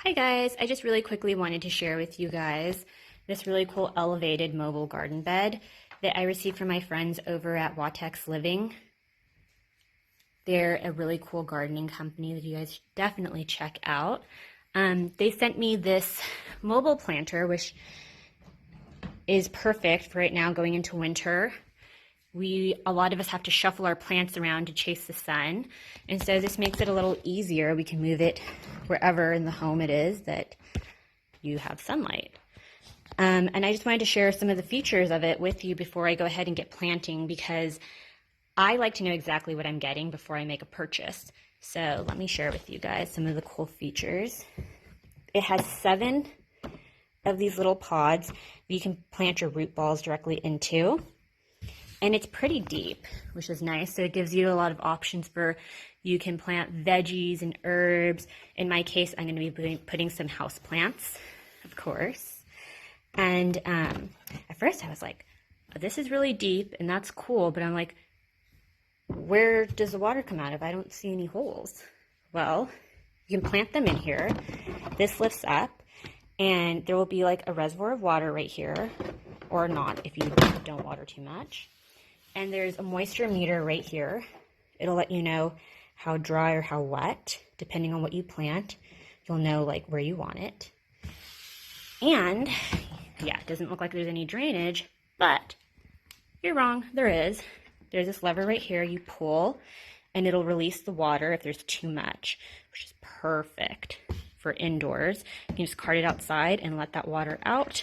Hi guys, I just really quickly wanted to share with you guys this really cool elevated mobile garden bed that I received from my friends over at Watex Living. They're a really cool gardening company that you guys should definitely check out. They sent me this mobile planter, which is perfect for right now going into winter. A lot of us have to shuffle our plants around to chase the sun. And so this makes it a little easier. We can move it wherever in the home it is that you have sunlight. And I just wanted to share some of the features of it with you before I go ahead and get planting, because I like to know exactly what I'm getting before I make a purchase. So let me share with you guys some of the cool features. It has 7 of these little pods that you can plant your root balls directly into. And it's pretty deep, which is nice. So it gives you a lot of options for, you can plant veggies and herbs. In my case, I'm going to be putting some house plants, of course. And at first I was like, this is really deep and that's cool. But I'm like, where does the water come out of? I don't see any holes. Well, you can plant them in here. This lifts up and there will be like a reservoir of water right here, or not if you don't water too much. And there's a moisture meter right here. It'll let you know how dry or how wet, depending on what you plant. You'll know like where you want it. And yeah, it doesn't look like there's any drainage, but you're wrong, there is. There's this lever right here you pull and it'll release the water if there's too much, which is perfect for indoors. You can just cart it outside and let that water out.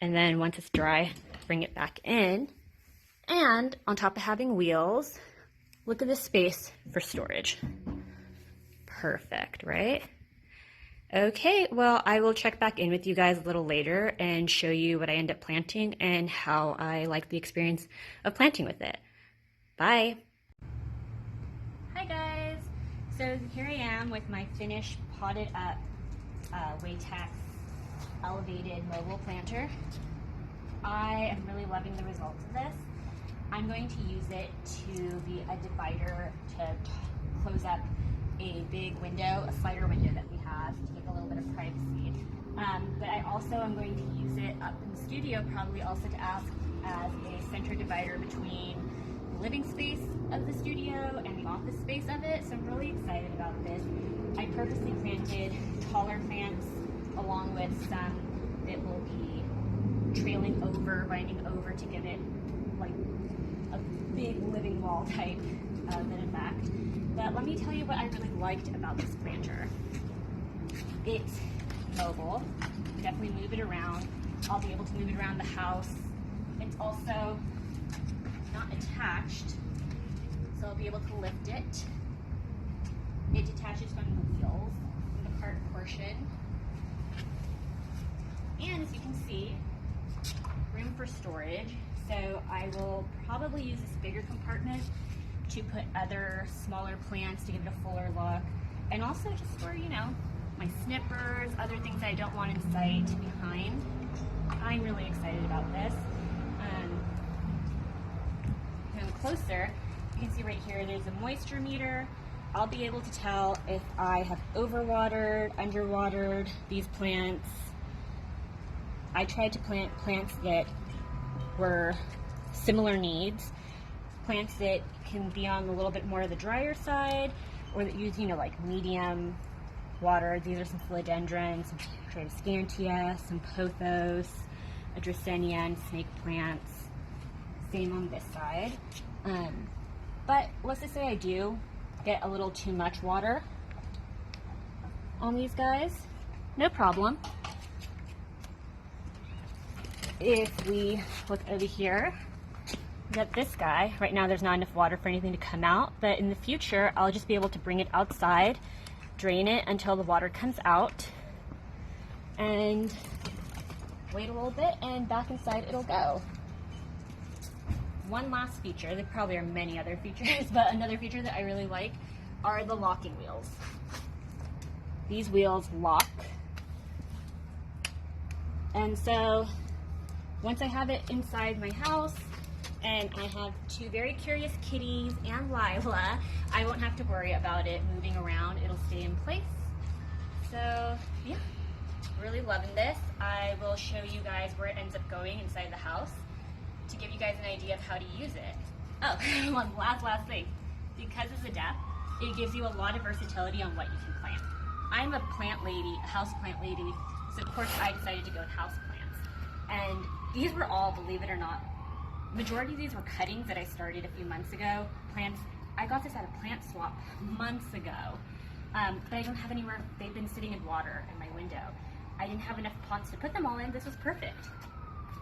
And then once it's dry, bring it back in. And on top of having wheels, look at this space for storage. Perfect, right? Okay, well, I will check back in with you guys a little later and show you what I end up planting and how I like the experience of planting with it. Bye. Hi guys. So here I am with my finished potted up Watex elevated mobile planter. I am really loving the results of this. I'm going to use it to be a divider to close up a big window, a slider window that we have to give a little bit of privacy. But I also am going to use it up in the studio, probably also to act as a center divider between the living space of the studio and the office space of it. So I'm really excited about this. I purposely planted taller plants along with some that will be trailing over, winding over to give it like a big living wall type of an effect. But let me tell you what I really liked about this planter. It's mobile, definitely move it around. I'll be able to move it around the house. It's also not attached, so I'll be able to lift it. It detaches from the wheels, from the cart portion. And as you can see, room for storage. So I will probably use this bigger compartment to put other smaller plants to give it a fuller look. And also just for, you know, my snippers, other things I don't want in sight behind. I'm really excited about this. Come closer, you can see right here there's a moisture meter. I'll be able to tell if I have overwatered, underwatered these plants. I tried to plant plants that were similar needs, plants that can be on a little bit more of the drier side, or that use, you know, like medium water. These are some philodendrons, some tradescantia, some pothos, a dracaena, and snake plants. Same on this side. But let's just say I do get a little too much water on these guys. No problem. If we look over here, we got this guy. Right now there's not enough water for anything to come out, but in the future I'll just be able to bring it outside, drain it until the water comes out, and wait a little bit, and back inside it'll go. One last feature, there probably are many other features, but another feature that I really like are the locking wheels. These wheels lock, and so once I have it inside my house, and I have 2 very curious kitties and Lila, I won't have to worry about it moving around. It'll stay in place. So yeah, really loving this. I will show you guys where it ends up going inside the house to give you guys an idea of how to use it. Oh, one last thing. Because it's a depth, it gives you a lot of versatility on what you can plant. I'm a plant lady, a house plant lady, so of course I decided to go with house plants. And these were all, believe it or not, majority of these were cuttings that I started a few months ago. Plants, I got this at a plant swap months ago. But I don't have anywhere. They've been sitting in water in my window. I didn't have enough pots to put them all in. This was perfect.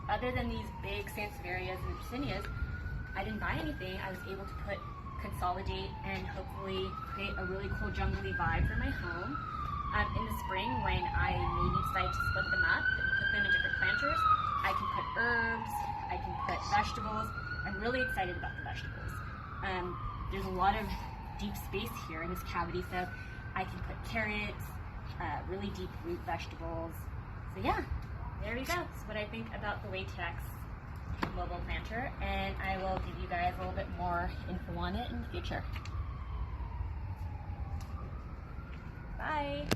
Other than these big sansevierias and zinnias, I didn't buy anything. I was able to consolidate and hopefully create a really cool jungly vibe for my home. In the spring, when I maybe decide to split them up and put them in different planters, I can put herbs, I can put vegetables. I'm really excited about the vegetables. There's a lot of deep space here in this cavity, so I can put carrots, really deep root vegetables. So yeah, there you go. That's what I think about the Latex mobile planter, and I will give you guys a little bit more info on it in the future. Bye.